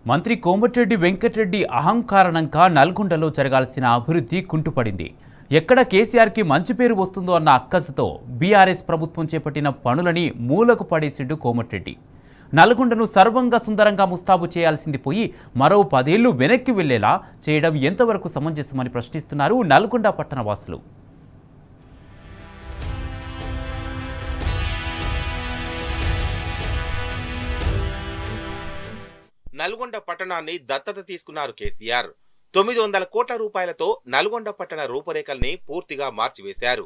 మంత్రి కోమటిరెడ్డి వెంకటరెడ్డి అహంకారణంగా నల్గొండలో జరగాల్సిన అభివృద్ధి కుంటుపడింది. ఎక్కడ కేసీఆర్కి మంచి పేరు వస్తుందో అన్న అక్కసుతో బీఆర్ఎస్ ప్రభుత్వం చేపట్టిన పనులని మూలకు పడేసిండు కోమటిరెడ్డి. నల్గొండను సర్వంగా సుందరంగా ముస్తాబు చేయాల్సింది పోయి మరో 10 ఏళ్లు వెనక్కి వెళ్లేలా చేయడం ఎంతవరకు సమంజసమని ప్రశ్నిస్తున్నారు నల్గొండ పట్టణ వాసులు. నల్గొండ పట్టణాన్ని దత్తత తీసుకున్నారు కేసీఆర్. 900 కోట్ల రూపాయలతో నల్గొండ పట్టణ రూపురేఖల్ని పూర్తిగా మార్చివేశారు.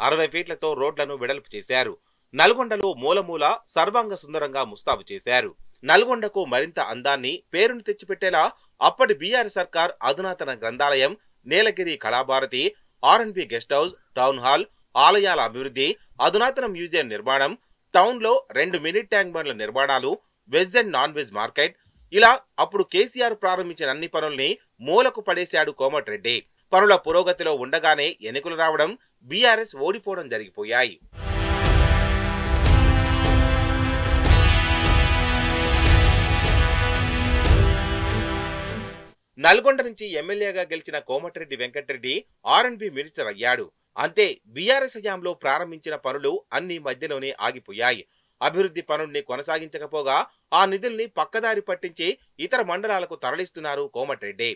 60 ఫీట్లతో రోడ్లను వెడల్పు చేశారు. నల్గొండలో మూలమూల సర్వాంగ సుందరంగా ముస్తాబు చేశారు. నల్గొండకు మరింత అందాన్ని, పేరును తెచ్చిపెట్టేలా అప్పటి బీఆర్ సర్కార్ అధునాతన గ్రంథాలయం, Nilagiri Kalabharathi, R&B guest house, town hall, ఆలయాల అభివృద్ధి, అధునాతన మ్యూజియం నిర్మాణం, టౌన్ లో 2 మినీ ట్యాంక్ బండ్ల నిర్మాణాలు, veg and non veg market, ఇలా అప్పుడు కేసీఆర్ ప్రారంభించిన అన్ని పనుల్ని మూలకు పడేశాడు కోమటిరెడ్డి. పనుల పురోగతిలో ఉండగానే ఎన్నికలు రావడం, బీఆర్ఎస్ ఓడిపోవడం జరిగిపోయాయి. నల్గొండ నుంచి ఎమ్మెల్యేగా గెలిచిన కోమటిరెడ్డి వెంకటరెడ్డి R&B మినిస్టర్ అయ్యాడు. అంతే, బీఆర్ఎస్ హయాంలో ప్రారంభించిన పనులు అన్ని మధ్యలోనే ఆగిపోయాయి. అభివృద్ధి పనుల్ని కొనసాగించకపోగా ఆ నిధుల్ని పక్కదారి పట్టించి ఇతర మండలాలకు తరలిస్తున్నారు కోమటిరెడ్డి.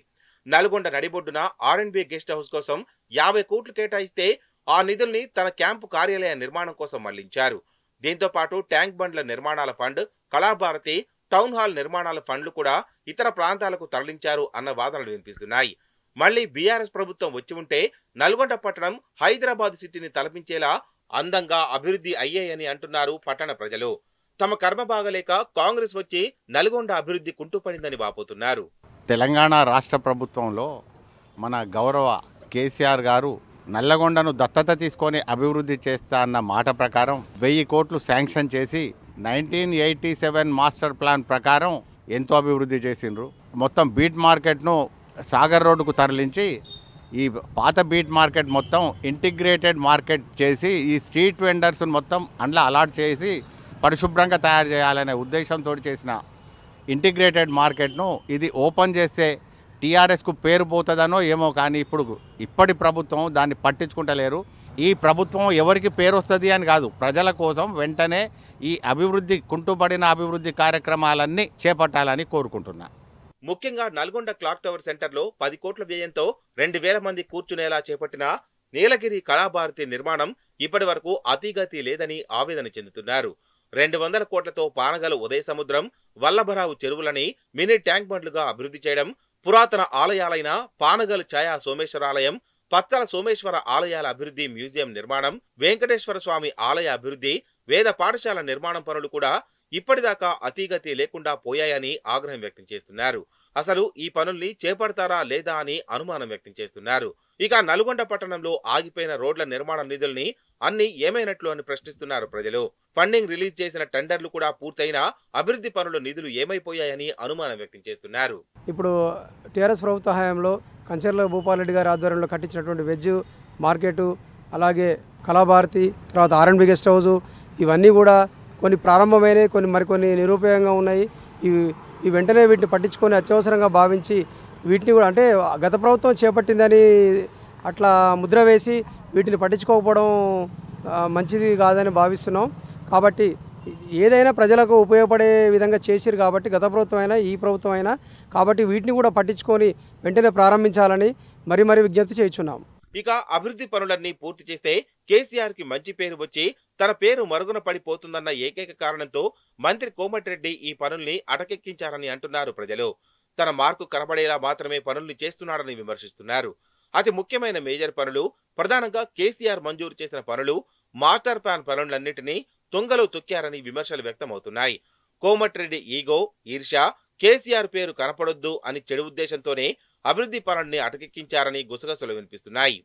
నల్గొండ నడిబొడ్డున R&B గెస్ట్ హౌస్ కోసం 50 కోట్లు కేటాయిస్తే ఆ నిధుల్ని తన క్యాంపు కార్యాలయ నిర్మాణం కోసం మళ్లించారు. దీంతో పాటు ట్యాంక్ బండ్ల నిర్మాణాల ఫండ్, కళాభారతి, టౌన్ హాల్ నిర్మాణాల ఫండ్లు కూడా ఇతర ప్రాంతాలకు తరలించారు అన్న వాదనలు వినిపిస్తున్నాయి. మళ్లీ బీఆర్ఎస్ ప్రభుత్వం వచ్చి ఉంటే నల్గొండ పట్టణం హైదరాబాద్ సిటీని తలపించేలా అందంగా అభివృద్ధి అయ్యాయని అంటున్నారు పట్టణ ప్రజలు. తమ కర్మ బాగలేక కాంగ్రెస్ వచ్చి నల్గొండ అభివృద్ధి కుంటుపడిందని వాపోతున్నారు. తెలంగాణ రాష్ట్ర ప్రభుత్వంలో మన గౌరవ కేసీఆర్ గారు నల్లగొండను దత్తత తీసుకొని అభివృద్ధి చేస్తా అన్న మాట ప్రకారం 1000 కోట్లు శాంక్షన్ చేసి 1987 మాస్టర్ ప్లాన్ ప్రకారం ఎంతో అభివృద్ధి చేసిండ్రు. మొత్తం బీట్ మార్కెట్ను సాగర్ రోడ్డుకు తరలించి ఈ పాత బీట్ మార్కెట్ మొత్తం ఇంటిగ్రేటెడ్ మార్కెట్ చేసి ఈ స్ట్రీట్ వెండర్స్ మొత్తం అందులో అలాట్ చేసి పరిశుభ్రంగా తయారు చేయాలనే ఉద్దేశంతో చేసిన ఇంటిగ్రేటెడ్ మార్కెట్ను ఇది ఓపెన్ చేస్తే టీఆర్ఎస్కు పేరు పోతుందనో ఏమో, కానీ ఇప్పటి ప్రభుత్వం దాన్ని పట్టించుకుంటలేరు. ఈ ప్రభుత్వం ఎవరికి పేరు వస్తుంది అని కాదు, ప్రజల కోసం వెంటనే ఈ అభివృద్ధి కుంటుపడిన అభివృద్ధి కార్యక్రమాలన్నీ చేపట్టాలని కోరుకుంటున్నా. ముఖ్యంగా నల్గొండ క్లాక్ టవర్ సెంటర్లో 10 కోట్ల వ్యయంతో 2000 మంది కూర్చునేలా చేపట్టిన నీలగిరి కళాభారతి నిర్మాణం ఇప్పటి వరకు అతిగతి లేదని ఆవేదన చెందుతున్నారు. 200 కోట్లతో పానగల్ ఉదయ సముద్రం, వల్లభరావు చెరువులని మినీ ట్యాంక్ బండ్లుగా అభివృద్ధి చేయడం, పురాతన ఆలయాలైన పానగల్ ఛాయా సోమేశ్వరాలయం, పచ్చల సోమేశ్వర ఆలయాల అభివృద్ధి మ్యూజియం నిర్మాణం, వెంకటేశ్వర స్వామి ఆలయ అభివృద్ధి, వేద పాఠశాల నిర్మాణం పనులు కూడా ఇప్పటిదాకా అతిగతి లేకుండా పోయాయని ఆగ్రహం వ్యక్తం చేస్తున్నారు. అసలు ఈ పనుల్ని చేపడతారా లేదా అని అనుమానం వ్యక్తం చేస్తున్నారు. ఇక నల్గొండ పట్టణంలో ఆగిపోయిన రోడ్ల నిర్మాణ నిధుల్ని అన్ని ఏమైనట్లు అని ప్రశ్నిస్తున్నారు ప్రజలు. ఫండింగ్ రిలీజ్ చేసిన టెండర్లు కూడా పూర్తయినా అభివృద్ధి పనుల నిధులు ఏమైపోయాయని అనుమానం వ్యక్తం చేస్తున్నారు. ఇప్పుడు టీఆర్ఎస్ ప్రభుత్వ హయాంలో కంచర్ల భూపాలరెడ్డి గారి ఆధ్వర్యంలో కట్టించినటువంటి వెజ్ మార్కెటు, అలాగే కళాభారతి, తర్వాత R&B గెస్ట్ హౌస్, ఇవన్నీ కూడా కొన్ని ప్రారంభమైనవి, మరికొన్ని నిరుపయోగంగా ఉన్నాయి. ఈ వెంటనే వీటిని పట్టించుకొని అత్యవసరంగా భావించి వీటిని కూడా, అంటే గత ప్రభుత్వం చేపట్టిందని అట్లా ముద్ర వేసి వీటిని పట్టించుకోకపోవడం మంచిది కాదని భావిస్తున్నాం. కాబట్టి ఏదైనా ప్రజలకు ఉపయోగపడే విధంగా చేసిరు కాబట్టి గత ప్రభుత్వం అయినా ఈ ప్రభుత్వం అయినా, కాబట్టి వీటిని కూడా పట్టించుకొని వెంటనే ప్రారంభించాలని మరీ విజ్ఞప్తి చేస్తున్నాం. ఇక అభివృద్ధి పనులన్నీ పూర్తి చేస్తే కేసీఆర్ కి మంచి పేరు వచ్చి తన పేరు మరుగున పడిపోతుందన్న ఏకైక కారణంతో మంత్రి కోమటిరెడ్డి ఈ పనుల్ని అటకెక్కించారని అంటున్నారు ప్రజలు. తన మార్కు కనబడేలా మాత్రమే పనుల్ని చేస్తున్నాడని విమర్శిస్తున్నారు. అతి ముఖ్యమైన మేజర్ పనులు, ప్రధానంగా కేసీఆర్ మంజూరు చేసిన పనులు, మాస్టర్ ప్లాన్ పనులన్నింటినీ తుంగలో తొక్కారని విమర్శలు వ్యక్తమవుతున్నాయి. కోమటిరెడ్డి ఈగో, ఈర్ష్య, కేసీఆర్ పేరు కనపడొద్దు అని చెడు ఉద్దేశంతోనే అభివృద్ధి పనుల్ని అటకెక్కించారని గుసగుసలు వినిపిస్తున్నాయి.